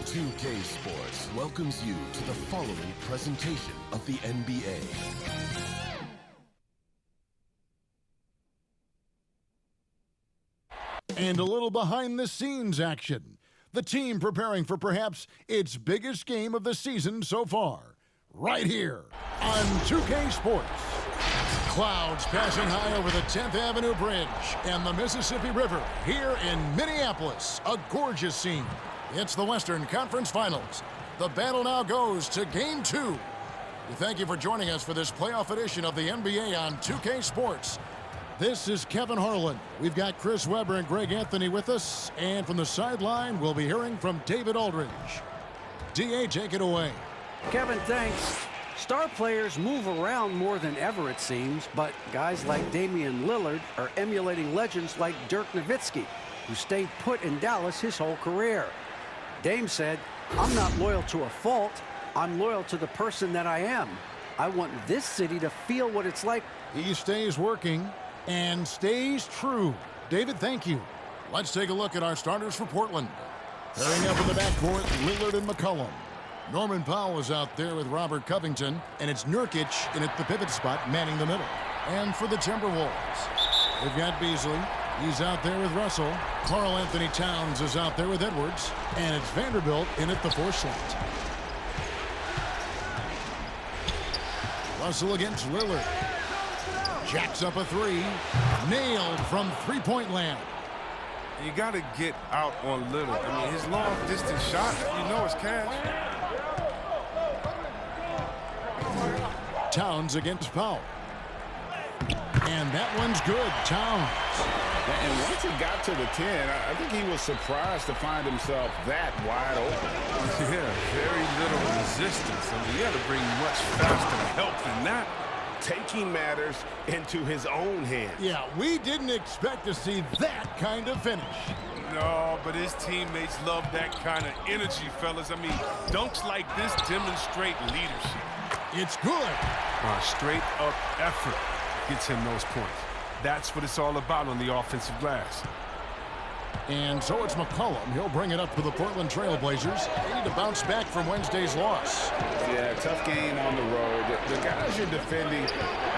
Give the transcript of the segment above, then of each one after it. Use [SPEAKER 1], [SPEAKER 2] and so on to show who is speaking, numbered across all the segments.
[SPEAKER 1] 2K Sports welcomes you to the following presentation of the NBA.
[SPEAKER 2] And a little behind-the-scenes action. The team preparing for perhaps its biggest game of the season so far. Right here on 2K Sports. Clouds passing high over the 10th Avenue Bridge and the Mississippi River here in Minneapolis. A gorgeous scene. It's the Western Conference Finals. The battle now goes to Game 2. We thank you for joining us for this playoff edition of the NBA on 2K Sports. This is Kevin Harlan. We've got Chris Webber and Greg Anthony with us. And from the sideline, we'll be hearing from David Aldridge. D.A., take it away.
[SPEAKER 3] Kevin, thanks. Star players move around more than ever, it seems, but guys like Damian Lillard are emulating legends like Dirk Nowitzki, who stayed put in Dallas his whole career. Dame said, "I'm not loyal to a fault. I'm loyal to the person that I am. I want this city to feel what it's like."
[SPEAKER 2] He stays working and stays true. David, thank you. Let's take a look at our starters for Portland. Pairing up in the backcourt, Lillard and McCollum. Norman Powell is out there with Robert Covington, and it's Nurkic in at the pivot spot, manning the middle. And for the Timberwolves, they've got Beasley. He's out there with Russell. Karl Anthony Towns is out there with Edwards. And it's Vanderbilt in at the 4 slot. Russell against Lillard. Jacks up a 3. Nailed from three-point land.
[SPEAKER 4] You got to get out on Lillard. I mean, his long-distance shot, you know it's cash.
[SPEAKER 2] Towns against Powell. And that one's good. Towns.
[SPEAKER 5] And once he got to the 10, I think he was surprised to find himself that wide open.
[SPEAKER 4] Yeah, very little resistance. I mean, he had to bring much faster help than that.
[SPEAKER 5] Taking matters into his own hands.
[SPEAKER 2] Yeah, we didn't expect to see that kind of finish.
[SPEAKER 4] No, but his teammates love that kind of energy, fellas. I mean, dunks like this demonstrate leadership.
[SPEAKER 2] It's good.
[SPEAKER 4] Straight-up effort gets him those points. That's what it's all about on the offensive glass.
[SPEAKER 2] And so it's McCollum. He'll bring it up for the Portland Trailblazers. They need to bounce back from Wednesday's loss.
[SPEAKER 5] Yeah, tough game on the road. The guys you're defending,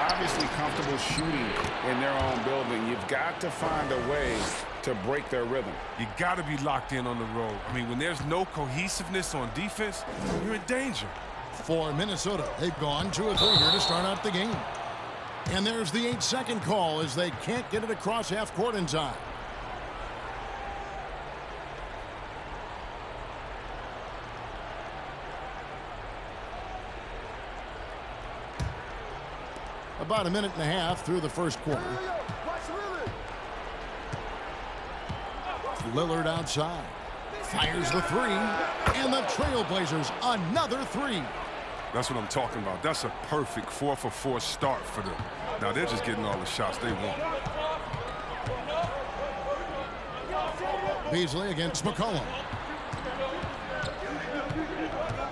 [SPEAKER 5] obviously comfortable shooting in their own building. You've got to find a way to break their rhythm.
[SPEAKER 4] You got to be locked in on the road. I mean, when there's no cohesiveness on defense, you're in danger.
[SPEAKER 2] For Minnesota, they've gone 2 of 3 here to start out the game. And there's the 8-second call as they can't get it across half court in time. About a minute and a half through the first quarter. Lillard outside. Fires the 3. And the Trailblazers another 3.
[SPEAKER 4] That's what I'm talking about. That's a perfect 4-for-4 start for them. Now they're just getting all the shots they want.
[SPEAKER 2] Beasley against McCollum.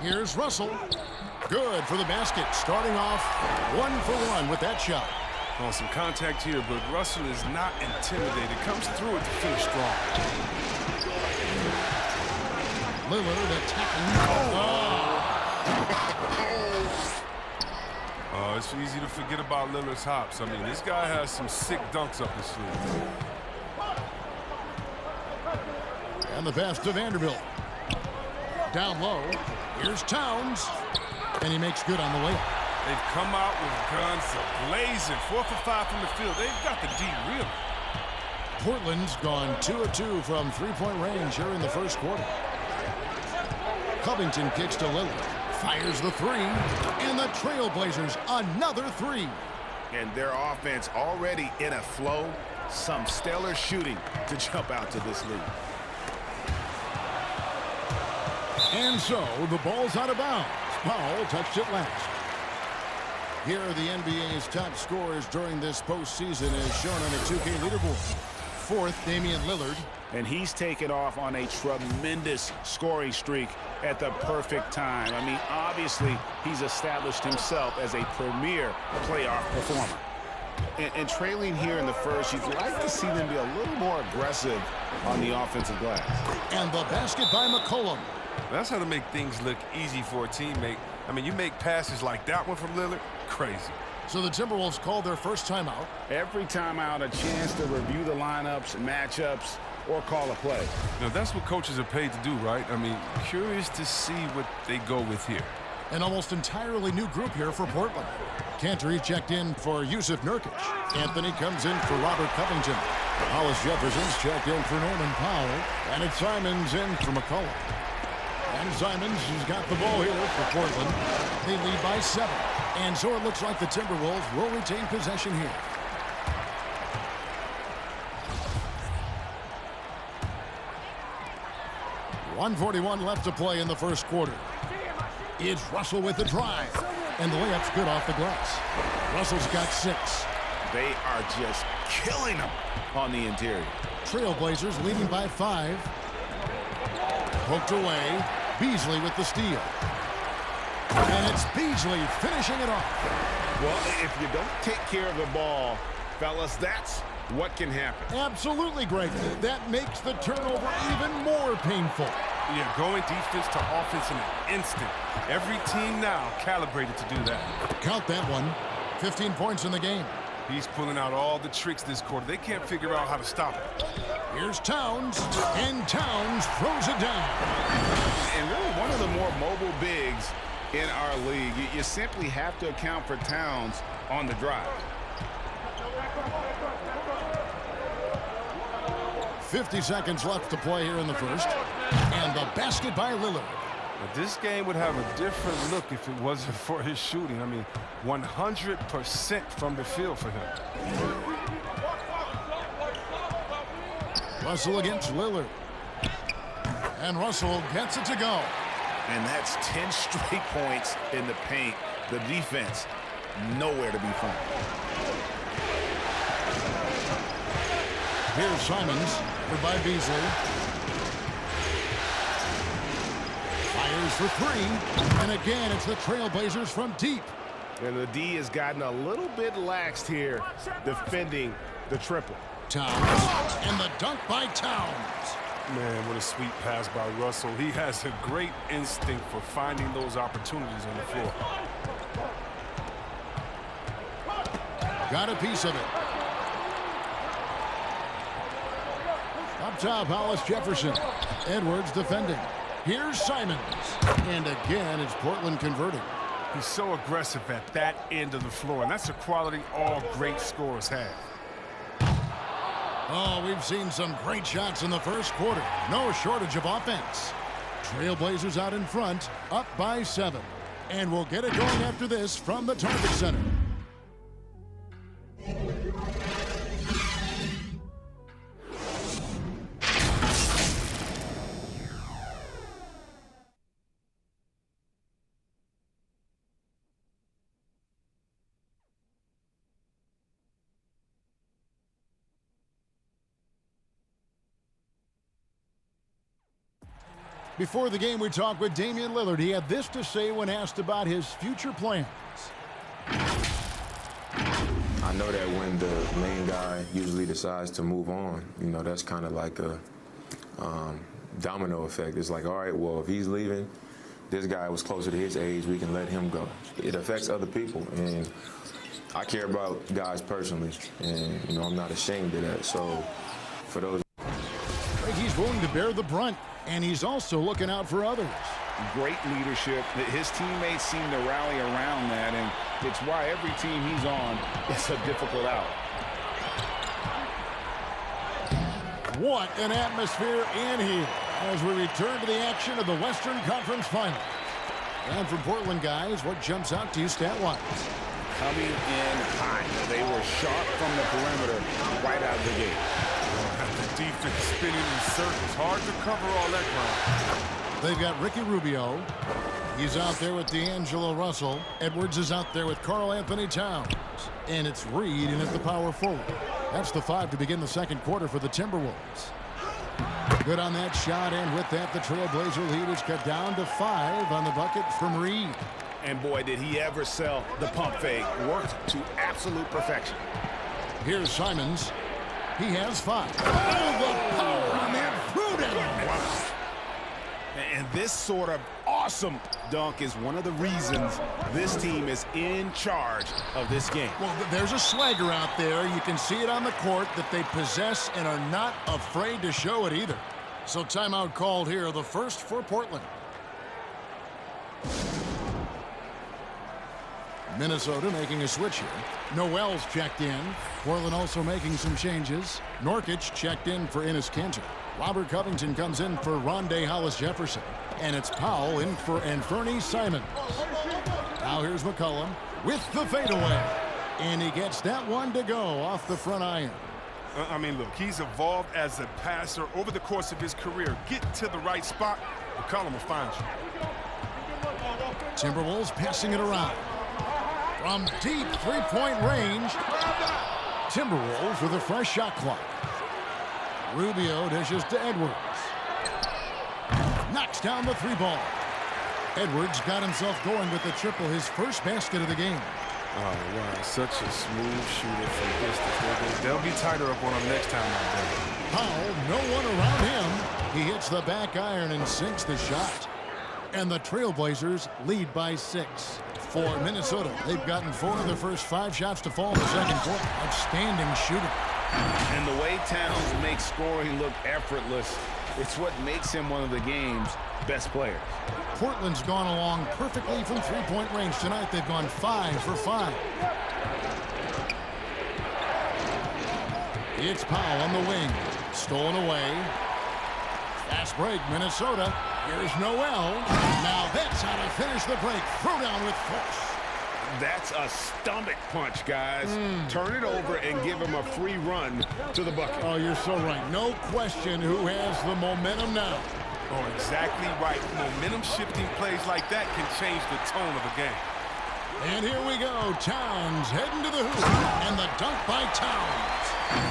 [SPEAKER 2] Here's Russell. Good for the basket. Starting off 1 for 1 with that shot.
[SPEAKER 4] On some contact here, but Russell is not intimidated. Comes through it to finish strong.
[SPEAKER 2] Lillard attacking.
[SPEAKER 4] It's easy to forget about Lillard's hops. I mean, this guy has some sick dunks up his sleeve.
[SPEAKER 2] And the pass to Vanderbilt. Down low. Here's Towns. And he makes good on the way.
[SPEAKER 4] They've come out with guns blazing. 4 for 5 from the field. They've got the D real.
[SPEAKER 2] Portland's gone 2 of 2 from three-point range here in the first quarter. Covington kicks to Lillard. Fires the 3. And the Trailblazers another 3.
[SPEAKER 5] And their offense already in a flow. Some stellar shooting to jump out to this lead.
[SPEAKER 2] And so the ball's out of bounds. Powell touched it last. Here are the NBA's top scorers during this postseason as shown on the 2K leaderboard. 4th, Damian Lillard.
[SPEAKER 5] And he's taken off on a tremendous scoring streak at the perfect time. I mean, obviously, he's established himself as a premier playoff performer. And trailing here in the first, you'd like to see them be a little more aggressive on the offensive glass.
[SPEAKER 2] And the basket by McCollum.
[SPEAKER 4] That's how to make things look easy for a teammate. I mean, you make passes like that one from Lillard, crazy.
[SPEAKER 2] So the Timberwolves called their first timeout.
[SPEAKER 5] Every timeout, a chance to review the lineups, matchups, or call a play.
[SPEAKER 4] Now, that's what coaches are paid to do, right? I mean, curious to see what they go with here.
[SPEAKER 2] An almost entirely new group here for Portland. Cantor checked in for Yusuf Nurkic. Anthony comes in for Robert Covington. Hollis Jefferson's checked in for Norman Powell. And it's Simons in for McCollum. And Simons has got the ball here for Portland. They lead by 7. And so it looks like the Timberwolves will retain possession here. .141 left to play in the first quarter. It's Russell with the drive. And the layup's good off the glass. Russell's got 6.
[SPEAKER 5] They are just killing them on the interior.
[SPEAKER 2] Trailblazers leading by 5. Poked away. Beasley with the steal. And it's Beasley finishing it off.
[SPEAKER 5] Well, if you don't take care of the ball, fellas, that's what can happen.
[SPEAKER 2] Absolutely, Greg. That makes the turnover even more painful.
[SPEAKER 4] Yeah, going defense to offense in an instant. Every team now calibrated to do that.
[SPEAKER 2] Count that one. 15 points in the game.
[SPEAKER 4] He's pulling out all the tricks this quarter. They can't figure out how to stop it.
[SPEAKER 2] Here's Towns, and Towns throws it down.
[SPEAKER 5] And really one of the more mobile bigs in our league. You simply have to account for Towns on the drive.
[SPEAKER 2] 50 seconds left to play here in the first. And the basket by Lillard.
[SPEAKER 4] But this game would have a different look if it wasn't for his shooting. I mean, 100% from the field for him.
[SPEAKER 2] Russell against Lillard. And Russell gets it to go.
[SPEAKER 5] And that's 10 straight points in the paint. The defense, nowhere to be found.
[SPEAKER 2] Here's Simons, covered by Beasley. Fires for 3. And again, it's the Trailblazers from deep.
[SPEAKER 5] And the D has gotten a little bit laxed here, defending the triple.
[SPEAKER 2] Towns. And the dunk by Towns.
[SPEAKER 4] Man, what a sweet pass by Russell. He has a great instinct for finding those opportunities on the floor.
[SPEAKER 2] Got a piece of it. Up top, Hollis Jefferson. Edwards defending. Here's Simons. And again, it's Portland converting.
[SPEAKER 4] He's so aggressive at that end of the floor, and that's a quality all great scorers have.
[SPEAKER 2] Oh, we've seen some great shots in the first quarter. No shortage of offense. Trailblazers out in front, up by 7. And we'll get it going after this from the Target Center. Before the game, we talked with Damian Lillard. He had this to say when asked about his future plans.
[SPEAKER 6] I know that when the main guy usually decides to move on, you know, that's kind of like a domino effect. It's like, all right, well, if he's leaving, this guy was closer to his age, we can let him go. It affects other people, and I care about guys personally, and, you know, I'm not ashamed of that. So for those...
[SPEAKER 2] He's willing to bear the brunt, and he's also looking out for others.
[SPEAKER 5] Great leadership. His teammates seem to rally around that, and it's why every team he's on is a difficult out.
[SPEAKER 2] What an atmosphere in here as we return to the action of the Western Conference Finals. And from Portland, guys, what jumps out to you stat-wise?
[SPEAKER 5] Coming in hot. They were sharp from the perimeter right out of the gate.
[SPEAKER 4] The defense spinning in circles. Hard to cover all that ground.
[SPEAKER 2] They've got Ricky Rubio. He's out there with D'Angelo Russell. Edwards is out there with Karl Anthony Towns. And it's Reed in at the power forward. That's the 5 to begin the second quarter for the Timberwolves. Good on that shot, and with that, the Trailblazer lead is cut down to 5 on the bucket from Reed.
[SPEAKER 5] And boy, did he ever sell the pump fake. Worked to absolute perfection.
[SPEAKER 2] Here's Simons. He has 5. Oh, the power on that fruit.
[SPEAKER 5] And this sort of awesome dunk is one of the reasons this team is in charge of this game.
[SPEAKER 2] Well, there's a swagger out there. You can see it on the court that they possess and are not afraid to show it either. So timeout called here, the first for Portland. Minnesota making a switch here. Noel's checked in. Portland also making some changes. Nurkic checked in for Enes Kanter. Robert Covington comes in for Rondé Hollis-Jefferson. And it's Powell in for Anthony Simons. Now here's McCollum with the fadeaway. And he gets that one to go off the front iron.
[SPEAKER 4] I mean, look, he's evolved as a passer over the course of his career. Get to the right spot, McCollum will find you.
[SPEAKER 2] Timberwolves passing it around. From deep three-point range, Timberwolves with a fresh shot clock. Rubio dishes to Edwards. Knocks down the three ball. Edwards got himself going with the triple, his first basket of the game.
[SPEAKER 4] Oh, wow, such a smooth shooter from distance. They'll be tighter up on him next time out there.
[SPEAKER 2] Powell, no one around him. He hits the back iron and sinks the shot. And the Trailblazers lead by 6. For Minnesota, they've gotten 4 of their first 5 shots to fall in the second quarter. Outstanding shooting.
[SPEAKER 5] And the way Towns makes scoring look effortless, it's what makes him one of the game's best players.
[SPEAKER 2] Portland's gone along perfectly from three-point range tonight. They've gone 5 for 5. It's Powell on the wing. Stolen away. Fast break, Minnesota. Here's Noel. Now that's how to finish the break. Throw down with force.
[SPEAKER 5] That's a stomach punch, guys. Turn it over and give him a free run to the bucket.
[SPEAKER 2] Oh, you're so right. No question who has the momentum now.
[SPEAKER 4] Oh, exactly right. Momentum shifting plays like that can change the tone of a game.
[SPEAKER 2] And here we go. Towns heading to the hoop. And the dunk by Towns.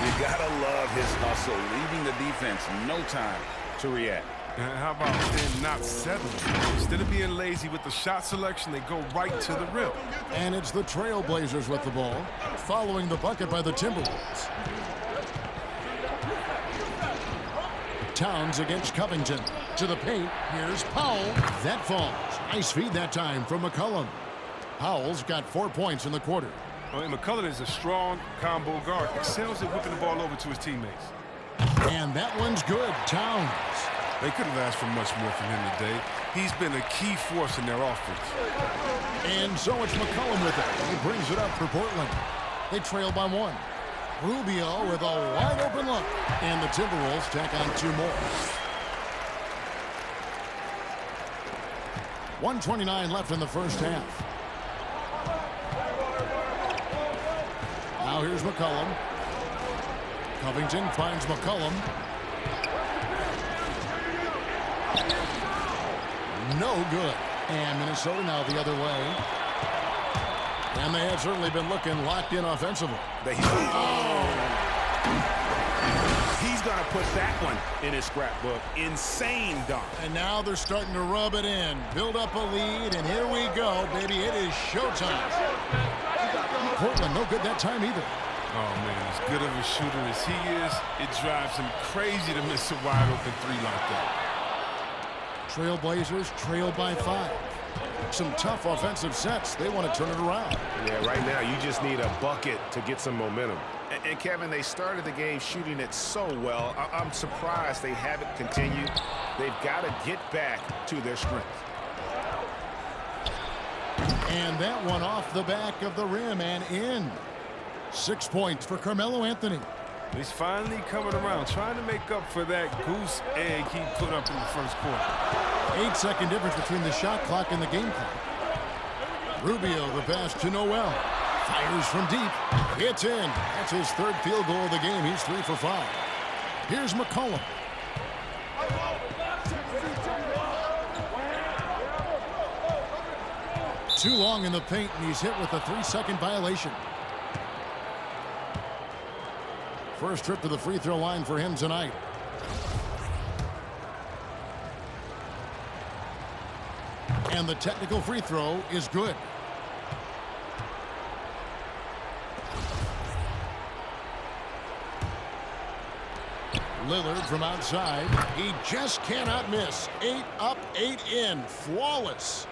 [SPEAKER 5] You gotta love his hustle, leaving the defense no time to react.
[SPEAKER 4] How about then not settling? Instead of being lazy with the shot selection, they go right to the rim.
[SPEAKER 2] And it's the Trailblazers with the ball, following the bucket by the Timberwolves. Towns against Covington. To the paint. Here's Powell. That falls. Nice feed that time from McCollum. Powell's got 4 points in the quarter.
[SPEAKER 4] I mean, McCollum is a strong combo guard. Excels at whipping the ball over to his teammates.
[SPEAKER 2] And that one's good. Towns.
[SPEAKER 4] They couldn't have asked for much more from him today. He's been a key force in their offense.
[SPEAKER 2] And so it's McCollum with it. He brings it up for Portland. They trail by 1. Rubio with a wide open look. And the Timberwolves tack on 2 more. 1:29 left in the first half. Now here's McCollum. Covington finds McCollum. No good. And Minnesota now the other way. And they have certainly been looking locked in offensively.
[SPEAKER 5] He's going to put that one in his scrapbook. Insane dunk.
[SPEAKER 2] And now they're starting to rub it in. Build up a lead, and here we go, baby. It is showtime. Portland, no good that time either.
[SPEAKER 4] Oh, man, as good of a shooter as he is, it drives him crazy to miss a wide-open 3 like that.
[SPEAKER 2] Trailblazers trail by 5. Some tough offensive sets. They want to turn it around.
[SPEAKER 7] Yeah, right now you just need a bucket to get some momentum. And Kevin, they started the game shooting it so well. I'm surprised they haven't continued. They've got to get back to their strength.
[SPEAKER 2] And that one off the back of the rim and in. 6 points for Carmelo Anthony.
[SPEAKER 4] He's finally coming around, trying to make up for that goose egg he put up in the first quarter.
[SPEAKER 2] 8-second difference between the shot clock and the game clock. Rubio, the pass to Noel. Fires from deep. It's in. That's his 3rd field goal of the game. He's 3 for 5. Here's McCollum. Too long in the paint, and he's hit with a 3-second violation. First trip to the free throw line for him tonight. And the technical free throw is good. Lillard from outside. He just cannot miss. 8 up, 8 in. Flawless.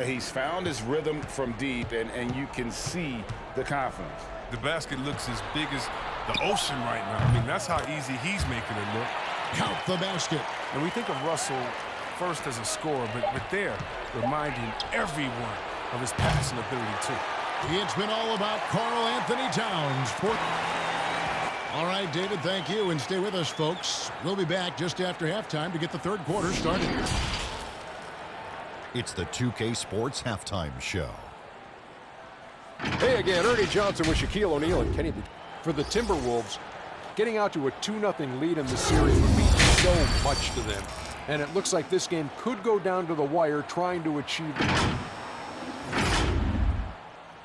[SPEAKER 5] He's found his rhythm from deep, and you can see the confidence.
[SPEAKER 4] The basket looks as big as the ocean right now. I mean, that's how easy he's making it look.
[SPEAKER 2] Count the basket.
[SPEAKER 4] And we think of Russell first as a scorer, but there, reminding everyone of his passing ability, too.
[SPEAKER 2] It's been all about Karl Anthony Towns. All right, David, thank you, and stay with us, folks. We'll be back just after halftime to get the third quarter started.
[SPEAKER 8] It's the 2K Sports Halftime Show.
[SPEAKER 9] Hey again, Ernie Johnson with Shaquille O'Neal and Kenny for the Timberwolves. Getting out to a 2-0 lead in the series would mean so much to them. And it looks like this game could go down to the wire trying to achieve it.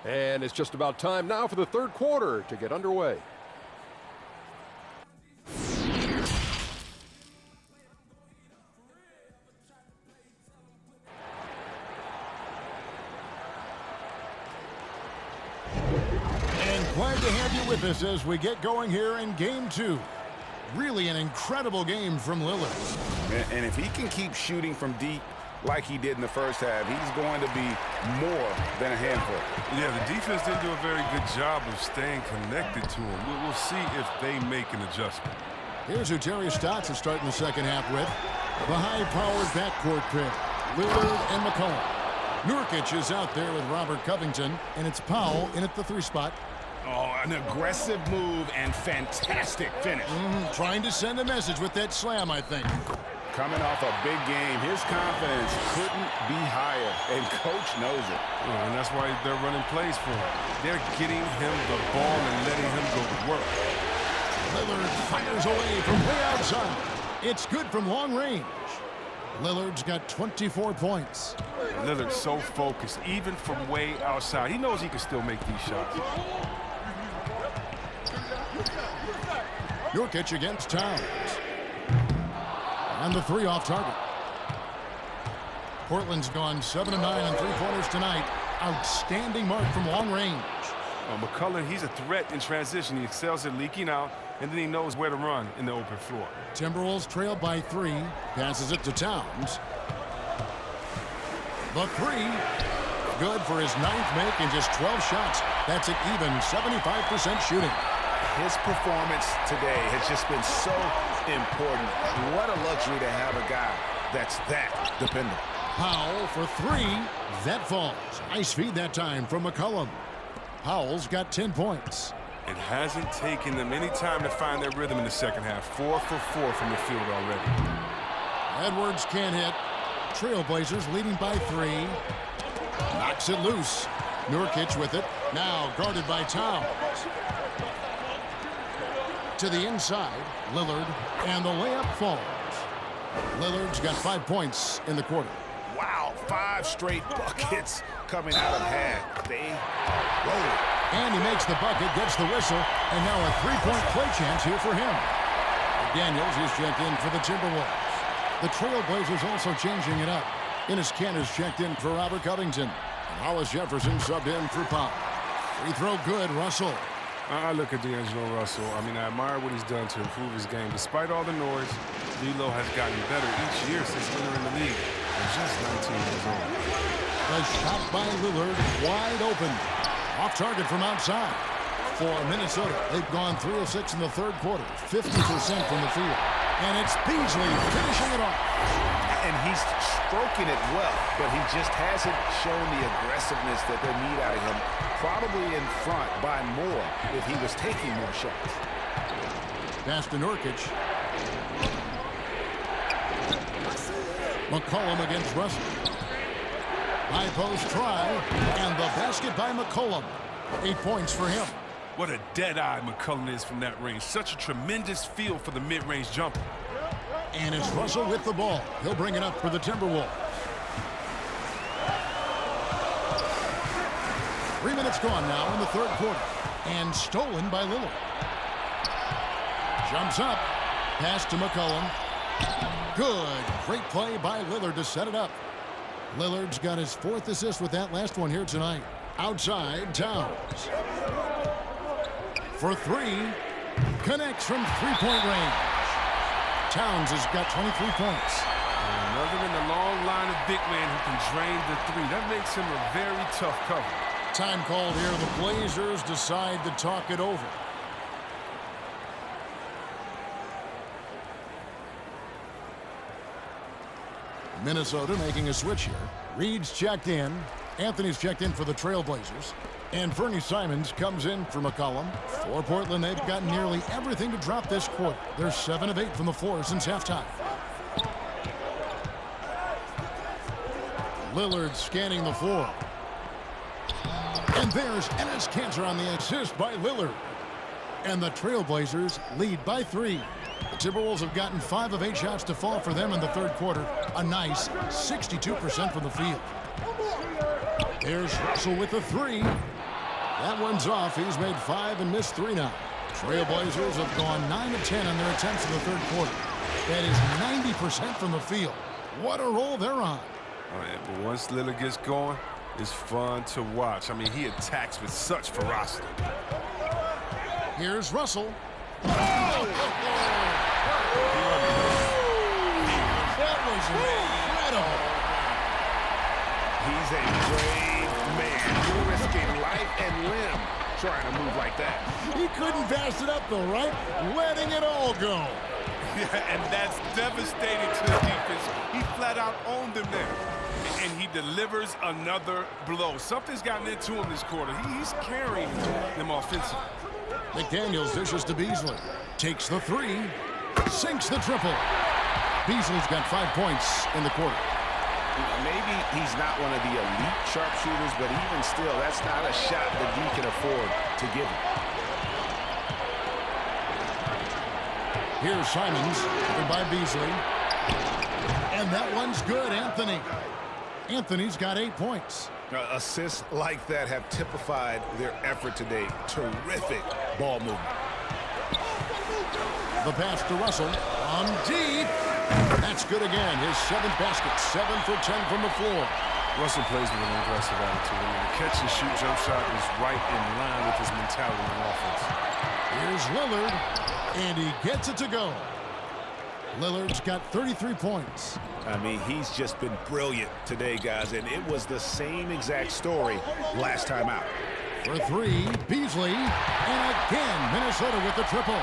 [SPEAKER 9] And it's just about time now for the third quarter to get underway.
[SPEAKER 2] Glad to have you with us as we get going here in Game 2. Really an incredible game from Lillard.
[SPEAKER 5] And if he can keep shooting from deep like he did in the first half, he's going to be more than a handful.
[SPEAKER 4] Yeah, the defense didn't do a very good job of staying connected to him. We'll see if they make an adjustment.
[SPEAKER 2] Here's who Terry Stotts is starting the second half with. The high-powered backcourt pair, Lillard and McCollum. Nurkic is out there with Robert Covington, and it's Powell in at the 3 spot.
[SPEAKER 5] Oh, an aggressive move and fantastic finish.
[SPEAKER 2] Trying to send a message with that slam, I think.
[SPEAKER 5] Coming off a big game, his confidence couldn't be higher, and Coach knows it.
[SPEAKER 4] And that's why they're running plays for him. They're getting him the ball and letting him go to work.
[SPEAKER 2] Lillard fires away from way outside. It's good from long range. Lillard's got 24 points.
[SPEAKER 4] Lillard's so focused, even from way outside. He knows he can still make these shots.
[SPEAKER 2] Nurkic against Towns. And the 3 off target. Portland's gone 7 of 9 on 3-pointers tonight. Outstanding mark from long range.
[SPEAKER 4] McCollum, he's a threat in transition. He excels at leaking out, and then he knows where to run in the open floor.
[SPEAKER 2] Timberwolves trail by 3. Passes it to Towns. The 3. Good for his 9th make in just 12 shots. That's an even 75% shooting.
[SPEAKER 5] His performance today has just been so important. What a luxury to have a guy that's that dependable.
[SPEAKER 2] Powell for 3. That falls. Nice feed that time from McCollum. Powell's got 10 points.
[SPEAKER 4] It hasn't taken them any time to find their rhythm in the second half. 4 for 4 from the field already.
[SPEAKER 2] Edwards can't hit. Trailblazers leading by 3. Knocks it loose. Nurkic with it. Now guarded by Towns. To the inside, Lillard, and the layup falls. Lillard's got 5 points in the quarter.
[SPEAKER 5] Wow, 5 straight buckets coming out of half. They roll it.
[SPEAKER 2] And he makes the bucket, gets the whistle, and now a 3-point play chance here for him. Daniels is checked in for the Timberwolves. The Trailblazers also changing it up. Enes Kanter's checked in for Robert Covington. And Hollis Jefferson subbed in for Powell. Free throw good, Russell.
[SPEAKER 4] I look at D'Angelo Russell. I mean, I admire what he's done to improve his game. Despite all the noise, D'Lo has gotten better each year since entering the league. He's just 19 years old.
[SPEAKER 2] The shot by Lillard, wide open. Off target from outside. For Minnesota, they've gone 3 of 6 in the third quarter. 50% from the field. And it's Beasley finishing it off.
[SPEAKER 5] And he's stroking it well, but he just hasn't shown the aggressiveness that they need out of him. Probably in front by more if he was taking more shots.
[SPEAKER 2] Pass to Nurkic. McCollum against Russell. High post try, and the basket by McCollum. 8 points for him.
[SPEAKER 4] What a dead-eye McCollum is from that range. Such a tremendous feel for the mid-range jumper.
[SPEAKER 2] And it's Russell with the ball. He'll bring it up for the Timberwolves. 3 minutes gone now in the third quarter. And stolen by Lillard. Jumps up. Pass to McCollum. Good. Great play by Lillard to set it up. Lillard's got his 4th assist with that last one here tonight. Outside, Towns. For 3. Connects from 3-point range. Towns has got 23 points.
[SPEAKER 4] Another in the long line of big men who can drain the three. That makes him a very tough cover.
[SPEAKER 2] Time called here. The Blazers decide to talk it over. Minnesota making a switch here. Reed's checked in. Anthony's checked in for the Trailblazers. And Fernie Simons comes in for McCollum. For Portland, they've gotten nearly everything to drop this quarter. They're 7 of 8 from the floor since halftime. Lillard scanning the floor. And there's Enes Kanter on the assist by Lillard. And the Trailblazers lead by 3. The Timberwolves have gotten 5 of 8 shots to fall for them in the third quarter. A nice 62% from the field. There's Russell with the 3. That one's off. He's made 5 and missed 3 now. Trailblazers have gone 9 of 10 on their attempts in the third quarter. That is 90% from the field. What a roll they're on.
[SPEAKER 4] Oh, yeah, but once Lillard gets going, it's fun to watch. I mean, he attacks with such ferocity.
[SPEAKER 2] Here's Russell. That was incredible.
[SPEAKER 7] He's a brave man. You're risking life and limb trying to move like that.
[SPEAKER 2] He couldn't pass it up though, right? Letting it all go.
[SPEAKER 4] Yeah, and that's devastating to the defense. He flat out owned them there. And he delivers another blow. Something's gotten into him this quarter. He's carrying them offensively.
[SPEAKER 2] McDaniels dishes to Beasley. Takes the 3. Sinks the triple. Beasley's got 5 points in the quarter.
[SPEAKER 7] Maybe he's not one of the elite sharpshooters, but even still, that's not a shot that he can afford to give him.
[SPEAKER 2] Here's Simons, covered by Beasley. And that one's good, Anthony. Anthony's got 8 points.
[SPEAKER 7] Assists like that have typified their effort today. Terrific ball movement.
[SPEAKER 2] The pass to Russell on deep. That's good again. His 7th basket, 7 for 10 from the floor.
[SPEAKER 4] Russell plays with an aggressive attitude. I mean, the catch and shoot jump shot is right in line with his mentality on offense.
[SPEAKER 2] Here's Lillard, and he gets it to go. Lillard's got 33 points.
[SPEAKER 7] I mean, he's just been brilliant today, guys, and it was the same exact story last time out.
[SPEAKER 2] For 3, Beasley, and again, Minnesota with the triple.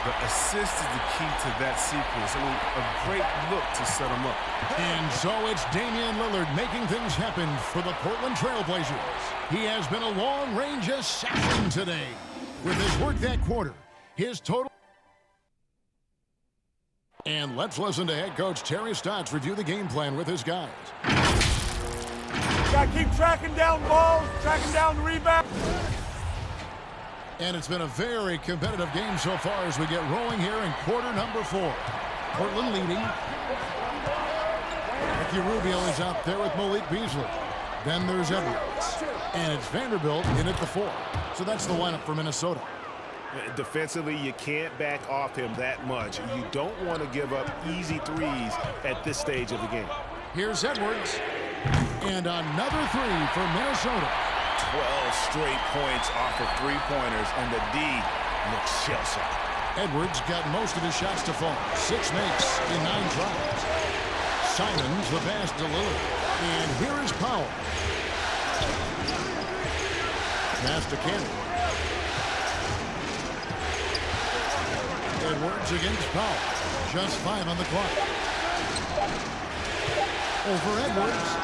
[SPEAKER 4] The assist is the key to that sequence. I mean, a great look to set him up.
[SPEAKER 2] And so it's Damian Lillard making things happen for the Portland Trailblazers. He has been a long-range assassin today. With his work that quarter, his total... And let's listen to head coach Terry Stotts review the game plan with his guys.
[SPEAKER 10] You got to keep tracking down balls, tracking down the rebound.
[SPEAKER 2] And it's been a very competitive game so far as we get rolling here in quarter number 4. Portland leading. Ricky Rubio is out there with Malik Beasley. Then there's Edwards. And it's Vanderbilt in at the 4. So that's the lineup for Minnesota.
[SPEAKER 7] Defensively, you can't back off him that much. You don't want to give up easy threes at this stage of the game.
[SPEAKER 2] Here's Edwards. And another 3 for Minnesota.
[SPEAKER 7] 12 straight points off of three-pointers, and the D looks shell-shocked.
[SPEAKER 2] Edwards got most of his shots to fall. 6 makes in 9 tries. Simons the pass to Lillard. And here is Powell. Pass to Cannon. Edwards against Powell. Just 5 on the clock. Over Edwards.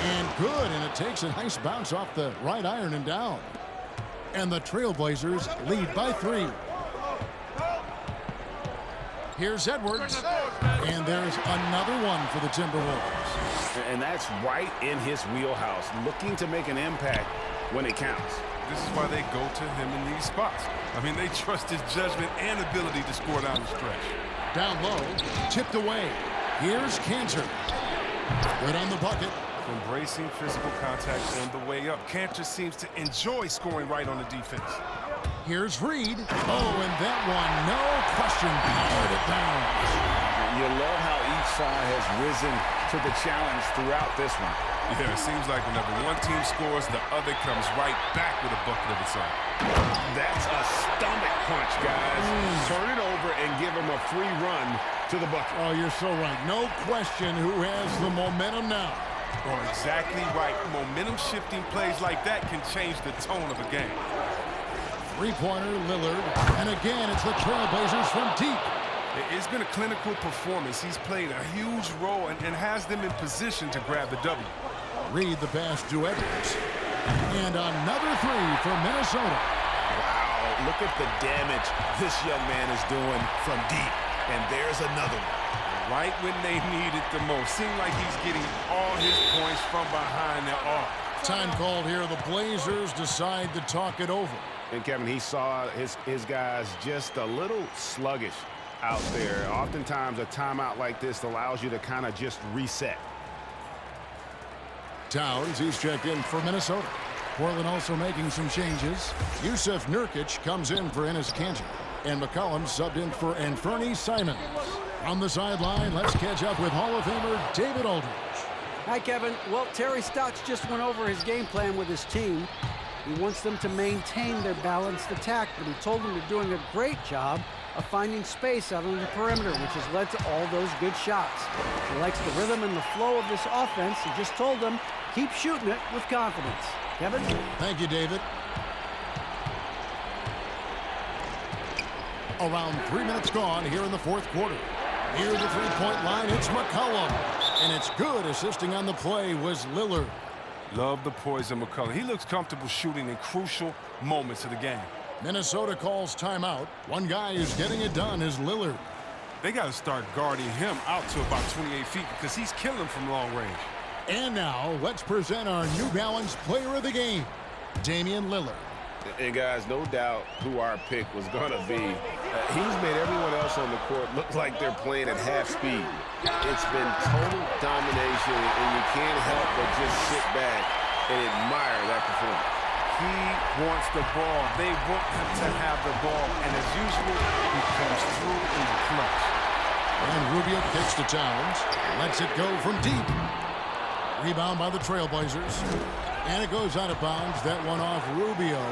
[SPEAKER 2] And good, and it takes a nice bounce off the right iron and down. And the Trailblazers lead by 3. Here's Edwards. And there's another one for the Timberwolves.
[SPEAKER 7] And that's right in his wheelhouse, looking to make an impact when it counts.
[SPEAKER 4] This is why they go to him in these spots. I mean, they trust his judgment and ability to score down the stretch.
[SPEAKER 2] Down low, tipped away. Here's Kanter. Good on the bucket.
[SPEAKER 4] Embracing physical contact on the way up. Kanter seems to enjoy scoring right on the defense.
[SPEAKER 2] Here's Reed. Oh, and that one, no question, powered it down.
[SPEAKER 7] You love how each side has risen
[SPEAKER 5] to the challenge throughout this one.
[SPEAKER 4] Yeah, it seems like whenever one team scores, the other comes right back with a bucket of its own.
[SPEAKER 5] That's a stomach punch, guys. Turn it over and give him a free run to the bucket.
[SPEAKER 2] Oh, you're so right. No question who has the momentum now.
[SPEAKER 4] Oh, exactly right. Momentum-shifting plays like that can change the tone of a game.
[SPEAKER 2] Three-pointer, Lillard. And again, it's the Trailblazers from deep.
[SPEAKER 4] It's been a clinical performance. He's played a huge role and has them in position to grab the W.
[SPEAKER 2] Reed the pass to Edwards. And another three for Minnesota.
[SPEAKER 5] Wow, look at the damage this young man is doing from deep. And there's another one.
[SPEAKER 4] Right when they need it the most. Seems like he's getting all his points from behind the arc.
[SPEAKER 2] Time called here. The Blazers decide to talk it over.
[SPEAKER 7] And Kevin, he saw his guys just a little sluggish out there. Oftentimes a timeout like this allows you to kind of just reset.
[SPEAKER 2] Towns, he's checked in for Minnesota. Portland also making some changes. Yusuf Nurkic comes in for Enes Kanter. And McCollum subbed in for Anthony Simons. On the sideline, let's catch up with Hall of Famer David Aldridge.
[SPEAKER 3] Hi, Kevin. Well, Terry Stotts just went over his game plan with his team. He wants them to maintain their balanced attack, but he told them they're doing a great job of finding space out on the perimeter, which has led to all those good shots. He likes the rhythm and the flow of this offense. He just told them, keep shooting it with confidence. Kevin?
[SPEAKER 2] Thank you, David. Around 3 minutes gone here in the fourth quarter. Near the three-point line, it's McCollum. And it's good. Assisting on the play was Lillard.
[SPEAKER 4] Love the poise of McCollum. He looks comfortable shooting in crucial moments of the game.
[SPEAKER 2] Minnesota calls timeout. One guy who's getting it done is Lillard.
[SPEAKER 4] They got to start guarding him out to about 28 feet because he's killing from long range.
[SPEAKER 2] And now, let's present our New Balance player of the game, Damian Lillard.
[SPEAKER 7] And guys, no doubt who our pick was going to be. He's made everyone else on the court look like they're playing at half speed. It's been total domination, and you can't help but just sit back and admire that performance.
[SPEAKER 4] He wants the ball. They want him to have the ball. And as usual, he comes through in the clutch.
[SPEAKER 2] And Rubio kicks to Towns. Lets it go from deep. Rebound by the Trailblazers. And it goes out of bounds. That one off Rubio.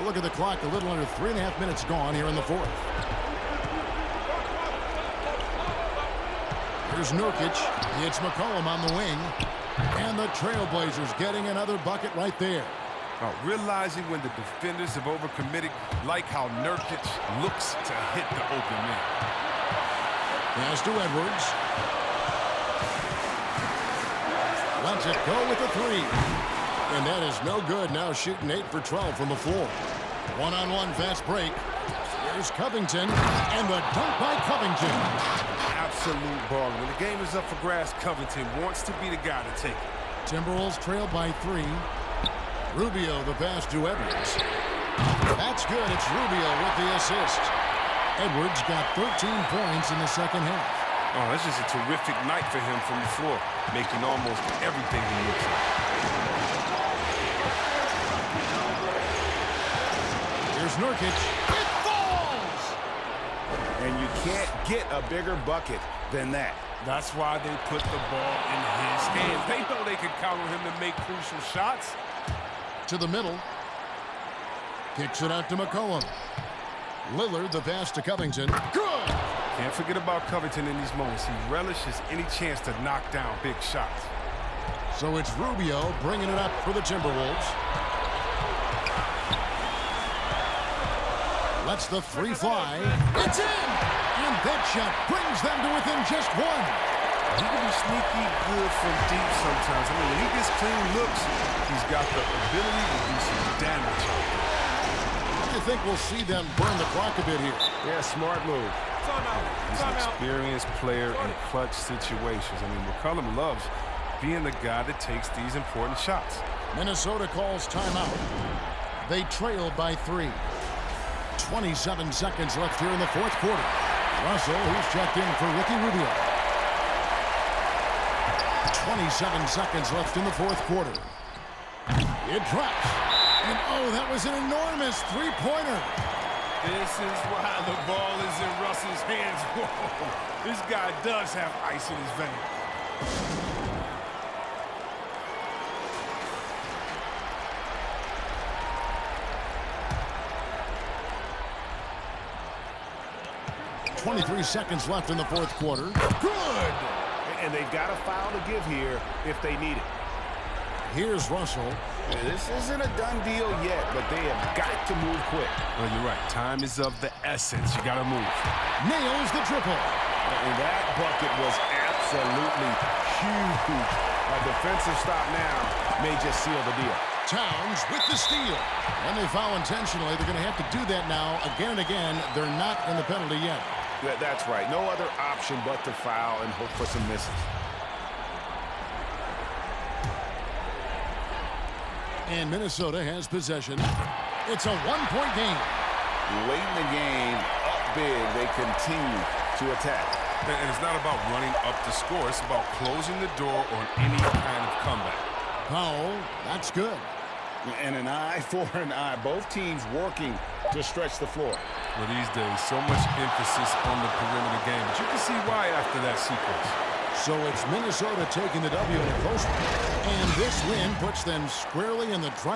[SPEAKER 2] Look at the clock. A little under 3.5 minutes gone here in the fourth. Here's Nurkic. It's McCollum on the wing. And the Trailblazers getting another bucket right there.
[SPEAKER 4] Realizing when the defenders have overcommitted, like how Nurkic looks to hit the open man.
[SPEAKER 2] Pass to Edwards. Lets it go with a three. And that is no good. Now shooting 8 for 12 from the floor. One-on-one fast break. Here's Covington. And the dunk by Covington.
[SPEAKER 4] Absolute ball. When the game is up for grabs, Covington wants to be the guy to take it.
[SPEAKER 2] Timberwolves trail by 3. Rubio the pass to Edwards. That's good. It's Rubio with the assist. Edwards got 13 points in the second half.
[SPEAKER 4] Oh, that's just a terrific night for him from the floor, making almost everything he looks like.
[SPEAKER 2] Here's Nurkic. It falls!
[SPEAKER 5] And you can't get a bigger bucket than that.
[SPEAKER 4] That's why they put the ball in his hands. They know they can count on him to make crucial shots.
[SPEAKER 2] To the middle. Kicks it out to McCollum. Lillard, the pass to Covington. Good!
[SPEAKER 4] Can't forget about Covington in these moments. He relishes any chance to knock down big shots.
[SPEAKER 2] So it's Rubio bringing it up for the Timberwolves. Lets the three fly. It's in! And that shot brings them to within just one.
[SPEAKER 4] He can be sneaky good from deep sometimes. I mean, when he gets clean looks, he's got the ability to do some damage.
[SPEAKER 2] What do you think we'll see them burn the clock a bit here?
[SPEAKER 7] Yeah, smart move.
[SPEAKER 4] He's an experienced player in clutch situations. I mean, McCollum loves being the guy that takes these important shots.
[SPEAKER 2] Minnesota calls timeout. They trail by 3. 27 seconds left here in the fourth quarter. Russell, who's checked in for Ricky Rubio. 27 seconds left in the fourth quarter. It drops. And oh, that was an enormous three-pointer.
[SPEAKER 4] This is why the ball is in Russell's hands. Whoa, this guy does have ice in his veins.
[SPEAKER 2] 23 seconds left in the fourth quarter. Good!
[SPEAKER 5] And they've got a foul to give here if they need it.
[SPEAKER 2] Here's Russell.
[SPEAKER 5] This isn't a done deal yet, but they have got to move quick.
[SPEAKER 4] Well, you're right. Time is of the essence. You got to move.
[SPEAKER 2] Nails the triple.
[SPEAKER 5] And that bucket was absolutely huge. A defensive stop now may just seal the deal.
[SPEAKER 2] Towns with the steal. When they foul intentionally, they're going to have to do that now again and again. They're not in the penalty yet.
[SPEAKER 5] That's right. No other option but to foul and hope for some misses.
[SPEAKER 2] And Minnesota has possession. It's a one-point game.
[SPEAKER 5] Late in the game, up big, they continue to attack.
[SPEAKER 4] And it's not about running up the score. It's about closing the door on any kind of comeback.
[SPEAKER 2] Powell, that's good.
[SPEAKER 5] And an eye for an eye. Both teams working to stretch the floor.
[SPEAKER 4] Well, these days, so much emphasis on the perimeter game. But you can see why after that sequence.
[SPEAKER 2] So it's Minnesota taking the W in a close one. And this win puts them squarely in the drive.